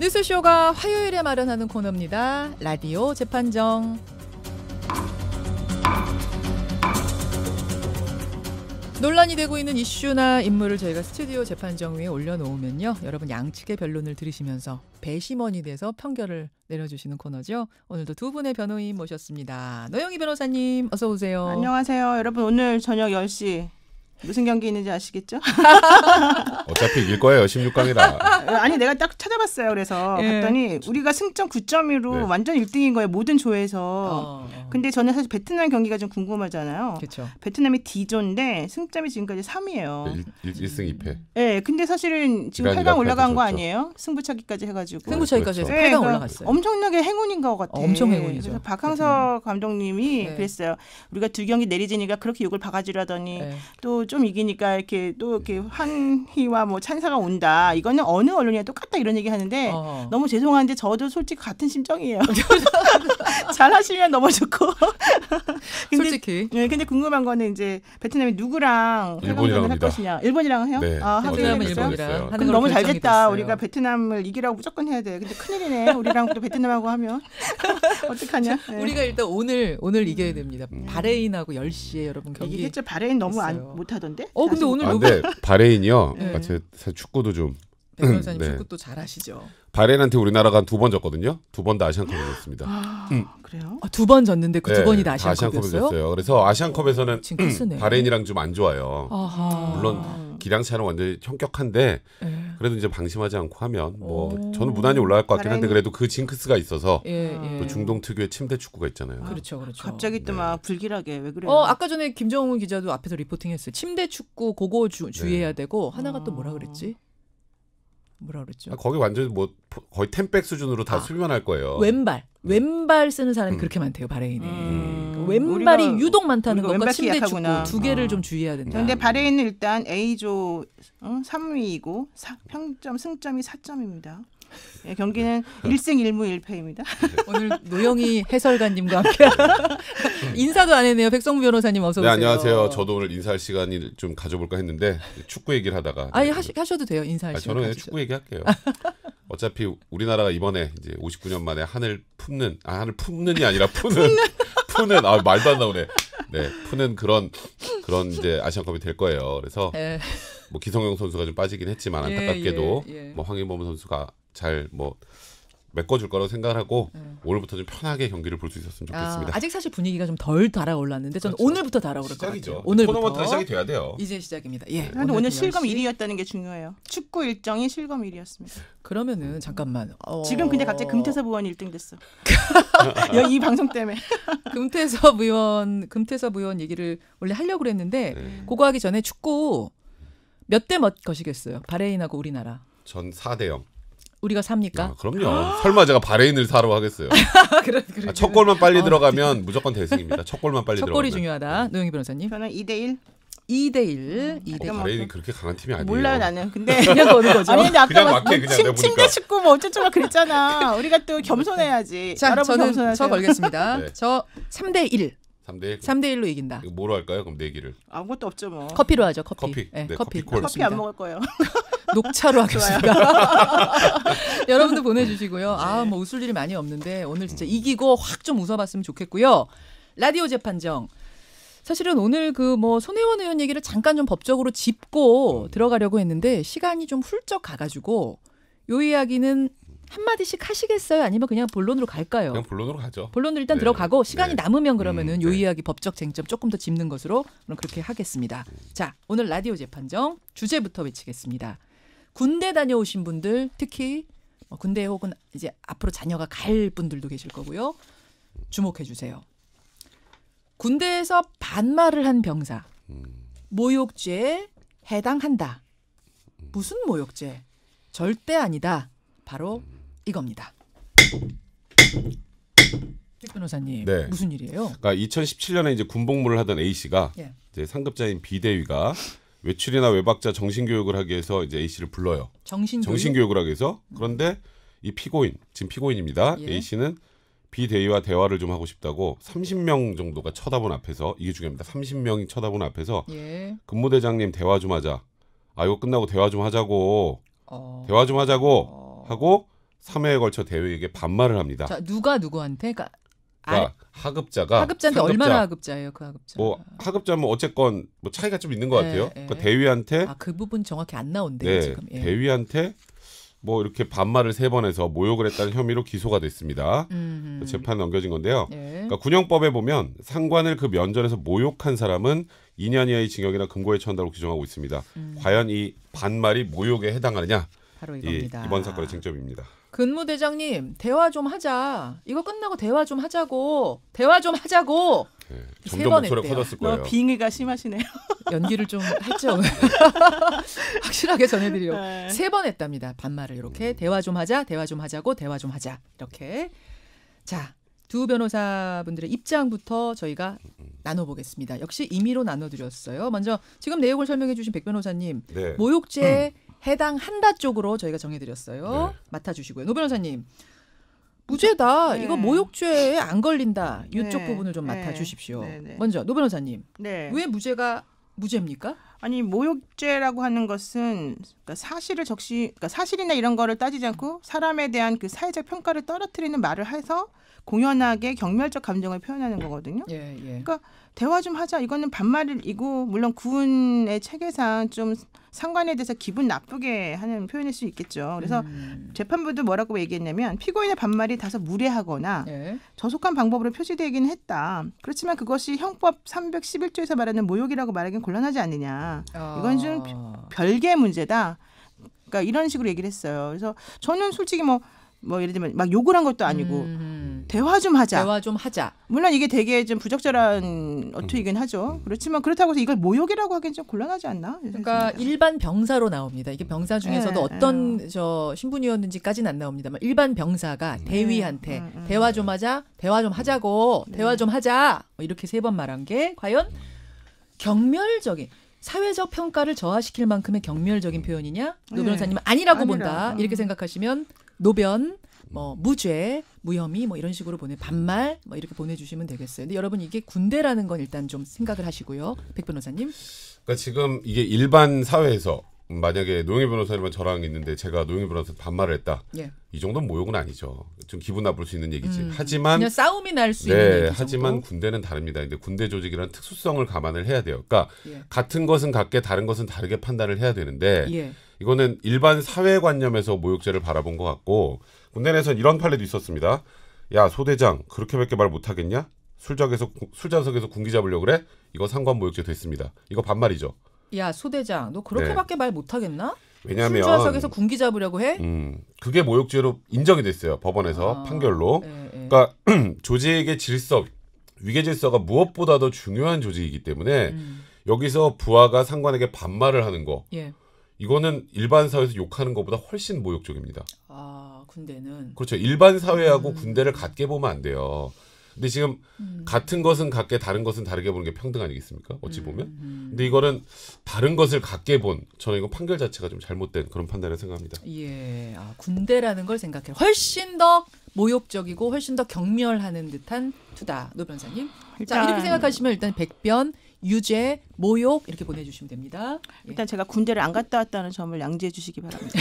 뉴스쇼가 화요일에 마련하는 코너입니다. 라디오 재판정. 논란이 되고 있는 이슈나 인물을 저희가 스튜디오 재판정 위에 올려놓으면요, 여러분 양측의 변론을 들으시면서 배심원이 돼서 판결을 내려주시는 코너죠. 오늘도 두 분의 변호인 모셨습니다. 노영희 변호사님 어서 오세요. 안녕하세요. 여러분 오늘 저녁 10시 무슨 경기 있는지 아시겠죠? 어차피 이길 거예요. 16강이라. 아니 내가 딱 찾아봤어요. 그래서 봤더니 우리가 승점 9점으로 완전 1등인 거예요. 모든 조에서. 근데 저는 사실 베트남 경기가 좀 궁금하잖아요. 그쵸. 베트남이 D조인데 승점이 지금까지 3위예요. 1승 2패. 네, 근데 사실은 지금 8강 올라간 거 아니에요? 승부차기까지 해가지고. 승부차기까지 해서 그렇죠. 8강 올라갔어요. 엄청나게 행운인 것 같아요. 엄청 행운이죠. 그래서 박항서 감독님이 그랬어요. 우리가 두 경기 내리지니까 그렇게 욕을 바가지라더니 또 좀 이기니까 이렇게 또 이렇게 환희와 뭐 찬사가 온다. 이거는 어느 언론이나 똑같다 이런 얘기 하는데 너무 죄송한데 저도 솔직히 같은 심정이에요. 잘하시면 너무 좋고. 근데, 솔직히. 네, 근데 궁금한 거는 이제 베트남이 누구랑 회담을 할 것이냐. 일본이랑 해요? 네. 베트남은 일본이랑. 그럼 너무 잘 됐다. 우리가 베트남을 이기라고 무조건 해야 돼. 근데 큰일이네. 우리랑 또 베트남하고 하면 어떡하냐. 네. 우리가 일단 오늘 이겨야 됩니다. 바레인하고 10시에 여러분 경기. 이기겠죠. 바레인 너무 못하던데? 근데 오늘 근데 바레인이요. 사실 축구도 좀. 백 변호사님 축구도 잘하시죠. 바레인한테 우리나라가 한 2번 졌거든요. 2번 다 아시안컵을 졌습니다. 그래요? 2번 졌는데 그 2번이 다 아시안컵이었어요? 졌어요. 그래서 아시안컵에서는 바레인이랑 좀 안 좋아요. 아하. 물론 기량차는 완전히 현격한데 그래도 이제 방심하지 않고 하면 저는 무난히 올라갈 것 같긴 한데 그래도 그 징크스가 있어서 또 중동 특유의 침대 축구가 있잖아요. 그렇죠. 갑자기 또 막 불길하게 왜 그래요? 아까 전에 김정은 기자도 앞에서 리포팅했어요. 침대 축구 그거 주의해야 되고 하나가 또 뭐라 그랬지? 거기 완전히 거의 템백 수준으로 다 수비만 할 거예요. 왼발 쓰는 사람이 그렇게 많대요, 바레인에. 왼발이 유독 많다는 것과 침대 축구 두 개를 좀 주의해야 된다. 그런데 바레인은 일단 A조 3위이고 평점 승점이 4점입니다. 경기는 1승 1무 1패입니다. 오늘 노영희 해설가님과 함께 인사도 안 했네요. 백성무 변호사님 어서 오세요. 네, 안녕하세요. 저도 오늘 인사할 시간을 좀 가져볼까 했는데 축구 얘기를 하다가 하셔도 돼요. 인사할 시간. 저는 그냥 축구 얘기할게요. 어차피 우리나라가 이번에 이제 59년 만에 하늘 품는이 아니라 푸는 말도 안 나오네. 네, 푸는 그런 이제 아시안컵이 될 거예요. 그래서 기성용 선수가 좀 빠지긴 했지만 안타깝게도 황인범 선수가 잘 메꿔줄 거라고 생각을 하고 오늘부터 좀 편하게 경기를 볼 수 있었으면 좋겠습니다. 아직 사실 분위기가 좀 덜 달아올랐는데 저는 오늘부터 달아오를 것 같아요. 토너먼트가 시작이 돼야 돼요. 이제 시작입니다. 그런데 오늘 실검 1위였다는 게 중요해요. 축구 일정이 실검 1위였습니다. 그러면은 잠깐만. 지금 근데 갑자기 금태섭 의원이 1등 됐어. 이 방송 때문에. 금태섭 의원 얘기를 원래 하려고 그랬는데 그거 하기 전에 축구 몇 대 몇 것이겠어요? 바레인하고 우리나라. 전 4대0. 우리가 삽니까? 그럼요. 설마 제가 바레인을 사러 하겠어요. 첫 골만 빨리 들어가면 무조건 대승입니다. 첫 골만 빨리 들어가면. 첫 골이 중요하다. 노영희 변호사님. 저는 2대1. 2대1. 바레인이 그렇게 강한 팀이 아니에요. 몰라요 나는. 근데 그냥 거는 거죠. 아니 근데 그냥 아까 막해 그냥 내가 보니까. 침대 축구 어쩌고 그랬잖아. 우리가 또 겸손해야지. 자, 저는 저 걸겠습니다. 저 3대1. 3대1로 이긴다. 이거 뭐로 할까요? 그럼 내기를. 아무것도 없죠 뭐. 커피로 하죠. 커피. 커피 안 먹을 거예요. 녹차로 하겠습니다. 여러분도 보내주시고요. 웃을 일이 많이 없는데 오늘 진짜 이기고 확 좀 웃어봤으면 좋겠고요. 라디오 재판정. 사실은 오늘 손혜원 의원 얘기를 잠깐 좀 법적으로 짚고 들어가려고 했는데 시간이 좀 훌쩍 가가지고 요 이야기는 한마디씩 하시겠어요? 아니면 그냥 본론으로 갈까요? 그냥 본론으로 가죠. 본론으로 일단 들어가고 시간이 남으면 그러면은 요 이야기 법적 쟁점 조금 더 짚는 것으로 그럼 그렇게 하겠습니다. 자, 오늘 라디오 재판정 주제부터 외치겠습니다. 군대 다녀오신 분들 특히 군대 혹은 이제 앞으로 자녀가 갈 분들도 계실 거고요. 주목해 주세요. 군대에서 반말을 한 병사 모욕죄에 해당한다. 무슨 모욕죄? 절대 아니다. 바로 이겁니다. 백 변호사님, 무슨 일이에요? 그러니까 2017년에 이제 군복무를 하던 A 씨가 이제 상급자인 B 대위가 외출이나 외박자 정신교육을 하기 위해서 이제 A 씨를 불러요. 정신교육을 하기 위해서. 그런데 이 지금 피고인입니다. A 씨는 B 대위와 대화를 좀 하고 싶다고 30명 정도가 쳐다본 앞에서 이게 중요합니다. 30명이 쳐다본 앞에서 근무대장님 대화 좀 하자. 이거 끝나고 대화 좀 하자고. 대화 좀 하자고 하고 3회에 걸쳐 대위에게 반말을 합니다. 자, 누가 누구한테? 그러니까 하급자한테 얼마나 하급자예요, 그 하급자? 뭐 하급자면 어쨌건 뭐 차이가 좀 있는 것 같아요. 그러니까 대위한테 그 부분 정확히 안 나온대요 네, 지금. 예. 대위한테 뭐 이렇게 반말을 3번 해서 모욕을 했다는 혐의로 기소가 됐습니다. 재판 넘겨진 건데요. 예. 그러니까 군형법에 보면 상관을 그 면전에서 모욕한 사람은 2년 이하의 징역이나 금고에 처한다고 규정하고 있습니다. 과연 이 반말이 모욕에 해당하느냐? 바로 이겁니다. 이번 사건의 쟁점입니다. 근무대장님 대화 좀 하자. 이거 끝나고 대화 좀 하자고. 대화 좀 하자고. 네, 세 점점 번 목소리가 했대요. 커졌을 거예요. 빙의가 심하시네요. 연기를 좀 했죠. 확실하게 전해드리려고. 네. 3번 했답니다. 반말을 이렇게. 대화 좀 하자. 대화 좀 하자고. 대화 좀 하자. 이렇게. 자, 두 변호사분들의 입장부터 저희가 나눠보겠습니다. 역시 임의로 나눠드렸어요. 먼저 지금 내용을 설명해 주신 백 변호사님. 네. 모욕죄에 해당한다 쪽으로 저희가 정해드렸어요. 네. 맡아주시고요. 노 변호사님. 무죄다. 네. 이거 모욕죄에 안 걸린다. 이쪽 네. 부분을 좀 네. 맡아주십시오. 네. 네. 먼저 노 변호사님. 네. 왜 무죄입니까? 아니 모욕죄라고 하는 것은 그러니까 그러니까 사실이나 이런 거를 따지지 않고 사람에 대한 그 사회적 평가를 떨어뜨리는 말을 해서 공연하게 경멸적 감정을 표현하는 거거든요. 예. 그러니까 대화 좀 하자. 이거는 반말이고 물론 군의 체계상 좀 상관에 대해서 기분 나쁘게 하는 표현일 수 있겠죠. 그래서 재판부도 뭐라고 얘기했냐면 피고인의 반말이 다소 무례하거나 예. 저속한 방법으로 표시되기는 했다. 그렇지만 그것이 형법 311조에서 말하는 모욕이라고 말하기는 곤란하지 않느냐. 이건 좀 별개의 문제다. 그러니까 이런 식으로 얘기를 했어요. 그래서 저는 솔직히 뭐 예를 들면 막 욕을 한 것도 아니고 대화 좀 하자. 대화 좀 하자. 물론 이게 되게 좀 부적절한 어투이긴 하죠. 그렇지만 그렇다고 해서 이걸 모욕이라고 하기엔 좀 곤란하지 않나? 그러니까 일반 병사로 나옵니다. 이게 병사 중에서도 네, 어떤 신분이었는지까지는 안 나옵니다만 일반 병사가 대위한테 대화 좀 하자, 대화 좀 하자고, 대화 좀 하자 뭐 이렇게 3번 말한 게 과연 경멸적인 사회적 평가를 저하시킬 만큼의 경멸적인 표현이냐? 노 변호사님은 아니라고 본다. 이렇게 생각하시면 노변, 뭐 무죄, 무혐의 뭐 이런 식으로 반말 뭐 이렇게 보내주시면 되겠어요. 근데 여러분 이게 군대라는 건 일단 좀 생각을 하시고요. 백 변호사님. 그러니까 지금 이게 일반 사회에서 만약에 노영희 변호사님은 저랑 있는데 제가 노영희 변호사한테 반말을 했다. 예. 이 정도는 모욕은 아니죠. 좀 기분 나쁠 수 있는 얘기지. 하지만 그냥 싸움이 날 수 있는 얘기 하지만 정도? 군대는 다릅니다. 근데 군대 조직이란 특수성을 감안을 해야 돼요. 그러니까 예. 같은 것은 같게 다른 것은 다르게 판단을 해야 되는데 예. 이거는 일반 사회관념에서 모욕죄를 바라본 것 같고 군대 내에서는 이런 판례도 있었습니다. 야 소대장 그렇게밖에 말 못하겠냐? 술자석에서 군기 잡으려고 그래? 이거 상관 모욕죄 됐습니다. 이거 반말이죠. 야 소대장 너 그렇게밖에 말 못하겠나? 왜냐하면 술좌석에서 군기 잡으려고 해? 그게 모욕죄로 인정이 됐어요. 법원에서 판결로. 그러니까 조직의 질서, 위계질서가 무엇보다 더 중요한 조직이기 때문에 여기서 부하가 상관에게 반말을 하는 거 예. 이거는 일반 사회에서 욕하는 것보다 훨씬 모욕적입니다. 아 군대는 그렇죠. 일반 사회하고 군대를 같게 보면 안 돼요. 근데 지금 같은 것은 같게 다른 것은 다르게 보는 게 평등 아니겠습니까? 어찌 보면. 근데 이거는 다른 것을 같게 본 저는 이거 판결 자체가 좀 잘못된 그런 판단을 생각합니다. 예, 군대라는 걸 생각해. 훨씬 더 모욕적이고 훨씬 더 경멸하는 듯한 투다. 노 변호사님. 자 이렇게 생각하시면 일단 백변, 유죄, 모욕 이렇게 보내주시면 됩니다. 일단 제가 군대를 안 갔다 왔다는 점을 양지해 주시기 바랍니다.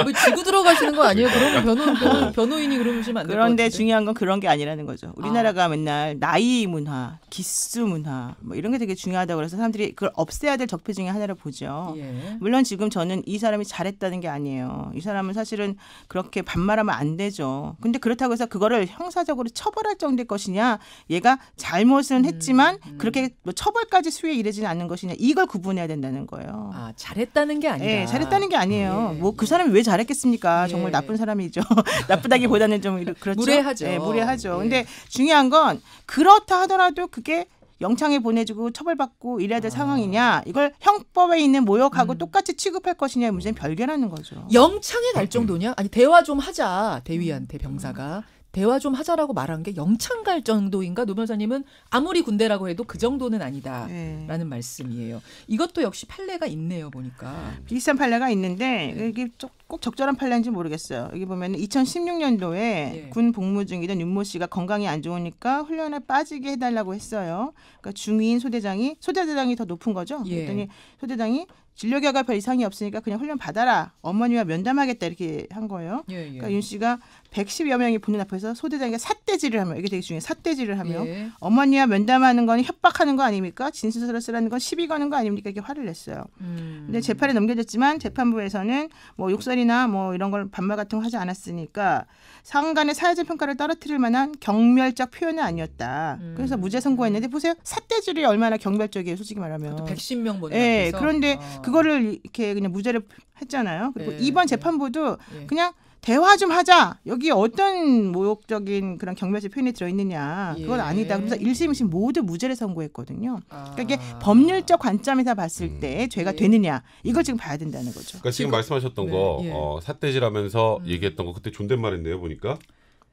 뭐 지고 들어가시는 거 아니에요? 그러면 변호인이 그러시면 안 될 것 같은데. 그런데 중요한 건 그런 게 아니라는 거죠. 우리나라가 맨날 나이 문화, 기수 문화 뭐 이런 게 되게 중요하다고 그래서 사람들이 그걸 없애야 될 적폐 중에 하나를 보죠. 예. 물론 지금 저는 이 사람이 잘했다는 게 아니에요. 이 사람은 사실은 그렇게 반말하면 안 되죠. 근데 그렇다고 해서 그거를 형사적으로 처벌할 정도의 것이냐 얘가 잘못은 했지만 그렇게 뭐 처벌까지 수위에 이르지는 않는 것이냐 이걸 구분해야 된다는 거예요. 아 잘했다는 게 아니라. 네, 잘했다는 게 아니에요. 예. 뭐 그 사람이 왜 잘했겠습니까? 예. 정말 나쁜 사람이죠. 나쁘다기보다는 좀 그렇죠. 무례하죠. 네, 무례하죠. 예. 근데 중요한 건 그렇다 하더라도 그게 영창에 보내주고 처벌받고 이래야 될 상황이냐 이걸 형법에 있는 모욕하고 똑같이 취급할 것이냐의 문제는 별개라는 거죠. 영창에 갈 정도냐? 아니 대화 좀 하자. 대위한테 병사가. 대화 좀 하자라고 말한 게 영창 갈 정도인가? 노 변호사님은 아무리 군대라고 해도 그 정도는 아니다라는 말씀이에요. 이것도 역시 판례가 있네요. 보니까. 비슷한 판례가 있는데 이게 꼭 적절한 판례인지 모르겠어요. 여기 보면 2016년도에 군 복무 중이던 윤모 씨가 건강이 안 좋으니까 훈련에 빠지게 해달라고 했어요. 그러니까 중위인 소대장이 더 높은 거죠. 그랬더니 소대장이 진료 결과 별 이상이 없으니까 그냥 훈련 받아라. 어머니와 면담하겠다 이렇게 한 거예요. 예, 예. 그러니까 윤 씨가 110여 명이 보는 앞에서 소대장에게 삿대질을 하며 이게 되게 중요해요. 삿대질을 하며 예. 어머니와 면담하는 건 협박하는 거 아닙니까? 진술서를 쓰라는 건 시비 거는 거 아닙니까? 이렇게 화를 냈어요. 근데 재판에 넘겨졌지만 재판부에서는 뭐 욕설이나 뭐 이런 걸 반말 같은 거 하지 않았으니까 상간의 사회적 평가를 떨어뜨릴 만한 경멸적 표현은 아니었다. 그래서 무죄 선고했는데 보세요. 삿대질이 얼마나 경멸적이에요. 솔직히 말하면. 110명 보는 예, 앞에서. 그런데 그거를 이렇게 그냥 무죄를 했잖아요. 그리고 예, 이번 예. 재판부도 예. 그냥 대화 좀 하자. 여기 어떤 모욕적인 그런 경멸적 표현이 들어있느냐. 그건 예. 아니다. 그래서 1심, 2심 모두 무죄를 선고했거든요. 아. 그러니까 이게 법률적 관점에서 봤을 때 죄가 예. 되느냐. 이걸 지금 봐야 된다는 거죠. 그러니까 지금 말씀하셨던 네, 거 예. 삿대질하면서 얘기했던 거 그때 존댓말했네요 보니까.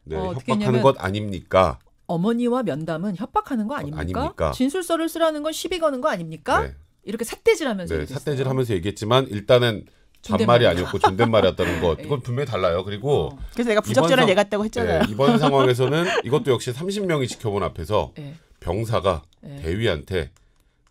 네, 어떻게 협박하는 했냐면- 것 아닙니까? 어머니와 면담은 협박하는 거 아닙니까? 아닙니까? 진술서를 쓰라는 건 시비 거는 거 아닙니까? 네. 이렇게 삿대질하면서 네, 얘기했어요. 삿대질하면서 얘기했지만 일단은 존댓말이야. 반말이 아니었고 존댓말이었다는 것. 예. 이건 분명히 달라요. 그리고 그래서 내가 부적절한 이번 예 같다고 했잖아요. 네, 이번 상황에서는 이것도 역시 30명이 지켜본 앞에서 예. 병사가 예. 대위한테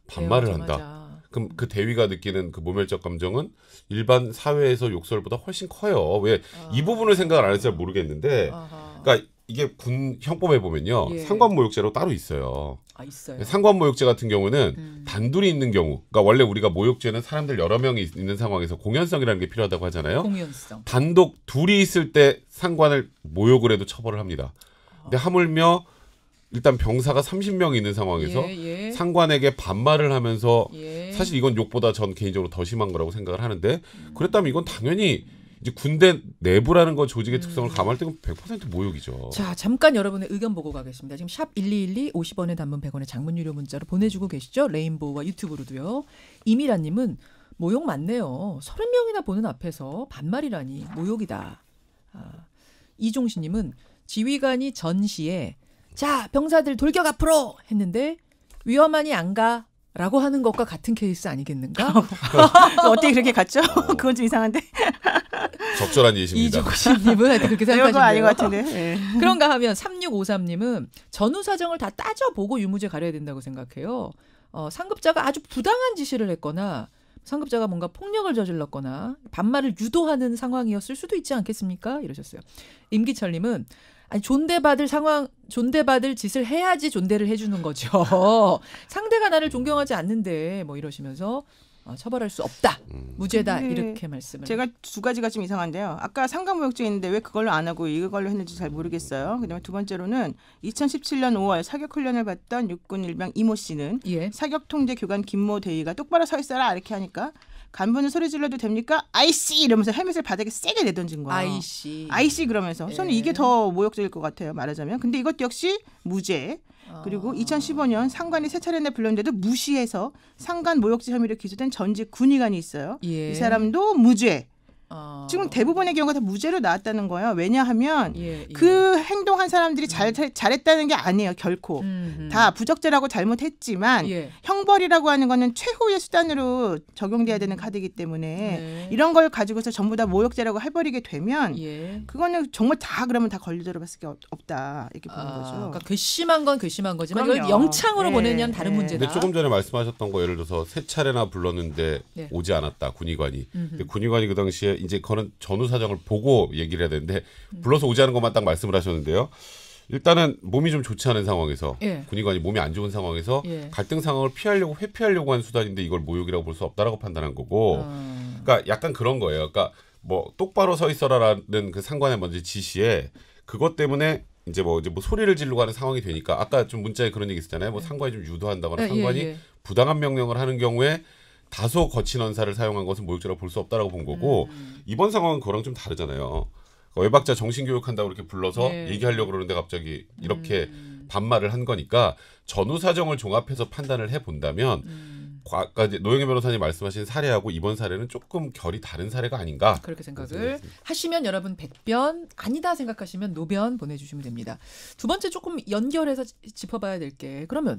반말을 맞아, 한다. 맞아. 그럼 그 대위가 느끼는 그 모멸적 감정은 일반 사회에서 욕설보다 훨씬 커요. 왜 이 부분을 생각을 안 해서 잘 모르겠는데, 아하. 그러니까 이게 군 형법에 보면요, 예. 상관모욕죄로 따로 있어요. 아, 있어요. 상관모욕죄 같은 경우는 단둘이 있는 경우, 그러니까 원래 우리가 모욕죄는 사람들 여러 명이 있는 상황에서 공연성이라는 게 필요하다고 하잖아요. 공연성. 단독 둘이 있을 때 상관을 모욕을 해도 처벌을 합니다. 근데 하물며 일단 병사가 30명 있는 상황에서 예, 예. 상관에게 반말을 하면서 예. 사실 이건 욕보다 전 개인적으로 더 심한 거라고 생각을 하는데, 그랬다면 이건 당연히 이제 군대 내부라는 건 조직의 특성을 감안할 때는 100% 모욕이죠. 자, 잠깐 여러분의 의견 보고 가겠습니다. 지금 샵 1212 50원의 단문 100원의 장문 유료 문자로 보내주고 계시죠? 레인보우와 유튜브로도요. 이미라님은 모욕 맞네요. 30명이나 보는 앞에서 반말이라니 모욕이다. 아, 이종신님은 지휘관이 전시에 자 병사들 돌격 앞으로 했는데 위험하니 안 가. 라고 하는 것과 같은 케이스 아니겠는가? 어떻게 그렇게 갔죠? 그건 좀 이상한데. 적절한 예시입니다. 이종신님은 하여튼 그렇게 그건 아닌 것 생각하시네요. 같은데. 예. 그런가 하면 3653님은 전후 사정을 다 따져보고 유무죄 가려야 된다고 생각해요. 상급자가 아주 부당한 지시를 했거나 상급자가 뭔가 폭력을 저질렀거나 반말을 유도하는 상황이었을 수도 있지 않겠습니까? 이러셨어요. 임기철님은 아니 존대받을 짓을 해야지 존대를 해주는 거죠. 상대가 나를 존경하지 않는데 뭐 이러시면서 처벌할 수 없다. 무죄다. 근데 이렇게 말씀을. 제가 두 가지가 좀 이상한데요. 아까 상관모욕죄 있는데 왜 그걸로 안 하고 이걸로 했는지 잘 모르겠어요. 그다음에 두 번째로는 2017년 5월 사격훈련을 받던 육군 일병 이모 씨는 예. 사격통제 교관 김모 대위가 똑바로 서 있어라 이렇게 하니까 간부는 소리 질러도 됩니까? 아이씨 이러면서 헬멧을 바닥에 세게 내던진 거예요. 아이씨 그러면서 저는 이게 더 모욕적일 것 같아요. 말하자면. 근데 이것도 역시 무죄. 그리고 2015년 상관이 세 차례나 불렀는데도 무시해서 상관 모욕죄 혐의로 기소된 전직 군의관이 있어요. 예. 이 사람도 무죄. 지금 대부분의 경우가 다 무죄로 나왔다는 거예요. 왜냐하면 그 행동한 사람들이 잘했다는 게 아니에요. 결코. 다 부적절하고 잘못했지만 예. 형벌이라고 하는 거는 최후의 수단으로 적용돼야 되는 카드이기 때문에 이런 걸 가지고서 전부 다 모욕죄라고 해버리게 되면 그거는 정말 다 그러면 다 걸리도록 봤을 게 없다. 이렇게 보는 거죠. 그러니까 괘씸한 건 괘씸한 거지만 그럼요. 이걸 영창으로 네, 보내냐는 다른 네. 문제다. 근데 조금 전에 말씀하셨던 거 예를 들어서 세 차례나 불렀는데 네. 오지 않았다 군의관이. 근데 군의관이 그 당시에 이제 그거는 전후 사정을 보고 얘기를 해야 되는데 불러서 오지 않은 것만 딱 말씀을 하셨는데요. 일단은 몸이 좀 좋지 않은 상황에서 예. 군의관이 몸이 안 좋은 상황에서 예. 갈등 상황을 회피하려고 한 수단인데 이걸 모욕이라고 볼 수 없다라고 판단한 거고. 그러니까 약간 그런 거예요. 그러니까 뭐 똑바로 서 있어라라는 그 상관의 먼저 지시에 그것 때문에 이제 뭐 소리를 지르고 하는 상황이 되니까 아까 좀 문자에 그런 얘기 있었잖아요. 뭐 상관이 좀 유도한다거나 상관이 부당한 명령을 하는 경우에 다소 거친 언사를 사용한 것은 모욕죄라고 볼 수 없다라고 본 거고 이번 상황은 그거랑 좀 다르잖아요. 외박자 정신교육한다고 이렇게 불러서 얘기하려고 그러는데 갑자기 이렇게 반말을 한 거니까 전후 사정을 종합해서 판단을 해본다면 아까 이제 노영애 변호사님 말씀하신 사례하고 이번 사례는 조금 결이 다른 사례가 아닌가. 그렇게 생각을 하시면 여러분 100변 아니다 생각하시면 노변 보내주시면 됩니다. 두 번째 조금 연결해서 짚어봐야 될 게 그러면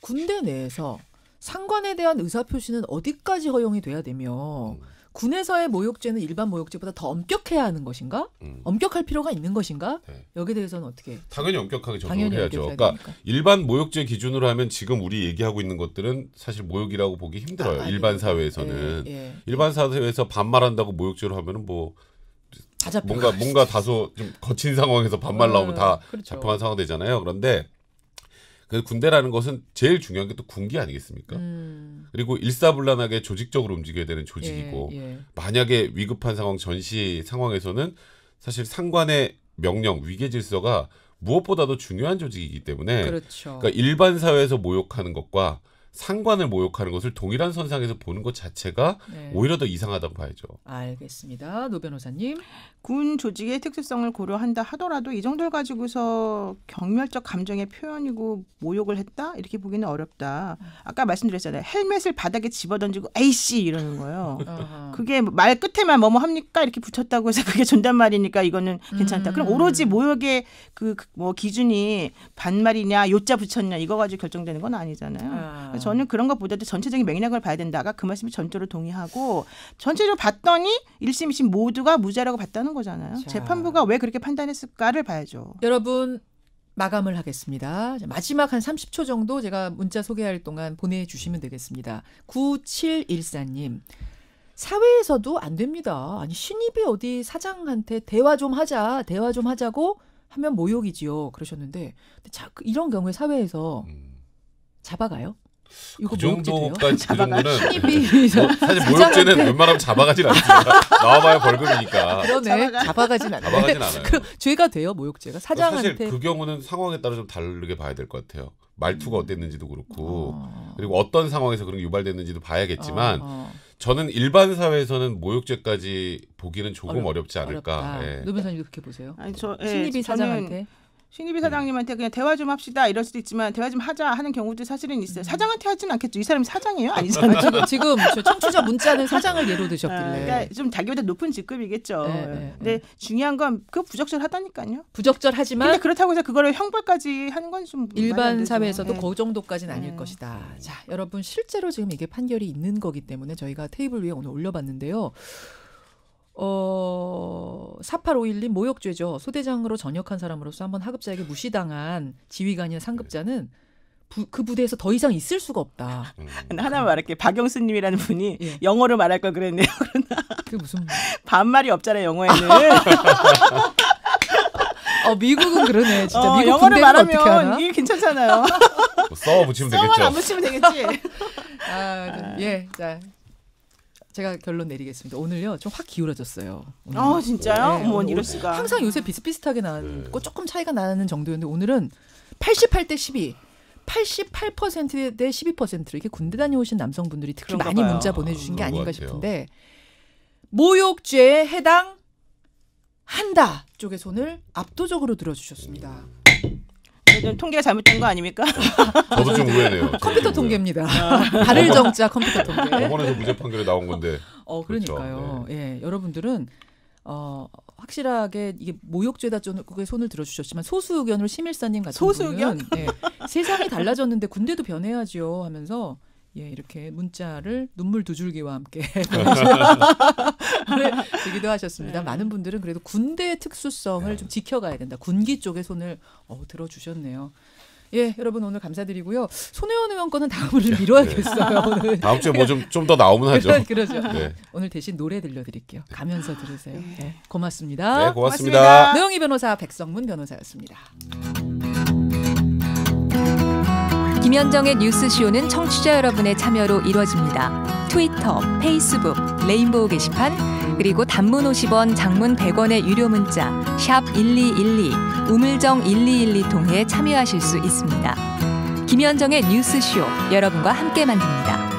군대 내에서 상관에 대한 의사표시는 어디까지 허용이 돼야 되며 군에서의 모욕죄는 일반 모욕죄보다 더 엄격해야 하는 것인가? 엄격할 필요가 있는 것인가? 네. 여기에 대해서는 어떻게? 당연히 엄격하게 적용을 해야죠. 그러니까 일반 모욕죄 기준으로 하면 지금 우리 얘기하고 있는 것들은 사실 모욕이라고 보기 힘들어요. 일반 사회에서는. 일반 사회에서 반말한다고 모욕죄로 하면은 뭐 뭔가 다소 좀 거친 상황에서 반말 나오면 다 그렇죠. 잡혀간 상황 되잖아요. 그런데 그 군대라는 것은 제일 중요한 게 또 군기 아니겠습니까? 그리고 일사불란하게 조직적으로 움직여야 되는 조직이고 만약에 위급한 상황, 전시 상황에서는 사실 상관의 명령, 위계 질서가 무엇보다도 중요한 조직이기 때문에 그렇죠. 그러니까 일반 사회에서 모욕하는 것과 상관을 모욕하는 것을 동일한 선상에서 보는 것 자체가 오히려 더 이상하다고 봐야죠. 알겠습니다. 노 변호사님. 군 조직의 특수성을 고려한다 하더라도 이 정도를 가지고서 경멸적 감정의 표현이고 모욕을 했다? 이렇게 보기는 어렵다. 아까 말씀드렸잖아요. 헬멧을 바닥에 집어던지고 에이씨 이러는 거예요. 그게 말 끝에만 뭐뭐 합니까? 이렇게 붙였다고 해서 그게 존댓말이니까 이거는 괜찮다. 그럼 오로지 모욕의 그 뭐 기준이 반말이냐 요자 붙였냐 이거 가지고 결정되는 건 아니잖아요. 저는 그런 것보다도 전체적인 맥락을 봐야 된다. 아까 그 말씀이 전적으로 동의하고 전체적으로 봤더니 1심, 2심 모두가 무죄라고 봤다는 거잖아요. 자. 재판부가 왜 그렇게 판단했을까를 봐야죠. 여러분 마감을 하겠습니다. 마지막 한 30초 정도 제가 문자 소개할 동안 보내주시면 되겠습니다. 9714님. 사회에서도 안 됩니다. 아니 신입이 어디 사장한테 대화 좀 하자고 하면 모욕이지요. 그러셨는데 이런 경우에 사회에서 잡아가요? 이거 그 정도까지 그 정도는 신입이 사실 모욕죄는 웬만하면 잡아가진 않습니다. 나와봐야 벌금이니까. 그러네. 잡아가진 않아요. 그 죄가 돼요 모욕죄가 사장한테. 사실 그 경우는 상황에 따라 좀 다르게 봐야 될 것 같아요. 말투가 어땠는지도 그렇고 그리고 어떤 상황에서 그런 게 유발됐는지도 봐야겠지만 저는 일반 사회에서는 모욕죄까지 보기는 조금 어렵지 않을까. 노 변호사님도 그렇게 보세요. 아니, 신입이 사장한테. 신입이 사장님한테 그냥 대화 좀 합시다 이럴 수도 있지만 대화 좀 하자 하는 경우도 사실은 있어요. 사장한테 하진 않겠죠. 이 사람이 사장이에요? 아니잖아요. 지금 청취자 문자는 사장을 예로 드셨길래. 그러니까 좀 자기보다 높은 직급이겠죠. 근데 중요한 건 그 부적절하다니까요. 부적절하지만 근데 그렇다고 해서 그거를 형벌까지 하는 건 좀 일반 사회에서도 그 정도까지는 아닐 것이다. 자, 여러분 실제로 지금 이게 판결이 있는 거기 때문에 저희가 테이블 위에 오늘 올려봤는데요. 4851님 모욕죄죠. 소대장으로 전역한 사람으로서 한번 하급자에게 무시당한 지휘관이나 상급자는 그 부대에서 더 이상 있을 수가 없다. 하나 말할게. 박영수님이라는 분이 영어로 말할 걸 그랬네요. 그 무슨 반말이 없잖아요 영어에는. 미국은 그러네. 진짜 미국 영어를 말하면 이게 괜찮잖아요. 써 붙이면 되겠죠. 써만 안 붙이면 되겠지. 자. 제가 결론 내리겠습니다. 오늘요 좀 확 기울어졌어요. 진짜요? 어머 이럴 수가. 항상 요새 비슷비슷하게 나고 조금 차이가 나는 정도였는데 오늘은 88대 12, 88% 대 12%로 이게 군대 다녀오신 남성분들이 특히 많이 봐요. 문자 보내주신 게 아닌가 싶은데 모욕죄에 해당한다 쪽의 손을 압도적으로 들어주셨습니다. 통계가 잘못된 거 아닙니까? 저도 좀 의외네요. 컴퓨터 통계입니다. 발을 정자 컴퓨터 통계. 법원에서 무죄 판결에 나온 건데. 그러니까요. 그렇죠. 네. 예, 여러분들은 확실하게 이게 모욕죄다 쪽에 손을 들어주셨지만 소수 의견으로 심일사님 같은 소수의견? 분은 세상이 달라졌는데 군대도 변해야지요 하면서 이렇게 문자를 눈물 두 줄기와 함께 보내주기도 하셨습니다. 많은 분들은 그래도 군대의 특수성을 좀 지켜가야 된다. 군기 쪽에 손을 들어주셨네요. 여러분 오늘 감사드리고요. 손혜원 의원 거는 다음으로 미뤄야겠어요. 오늘. 다음 주에 뭐 좀 더 나오면 하죠. 그러죠. 네. 오늘 대신 노래 들려드릴게요. 가면서 들으세요. 고맙습니다. 네, 고맙습니다. 노영희 변호사, 백성문 변호사였습니다. 김현정의 뉴스쇼는 청취자 여러분의 참여로 이루어집니다. 트위터, 페이스북, 레인보우 게시판, 그리고 단문 50원, 장문 100원의 유료 문자 샵 1212, 우물정 1212 통해 참여하실 수 있습니다. 김현정의 뉴스쇼, 여러분과 함께 만듭니다.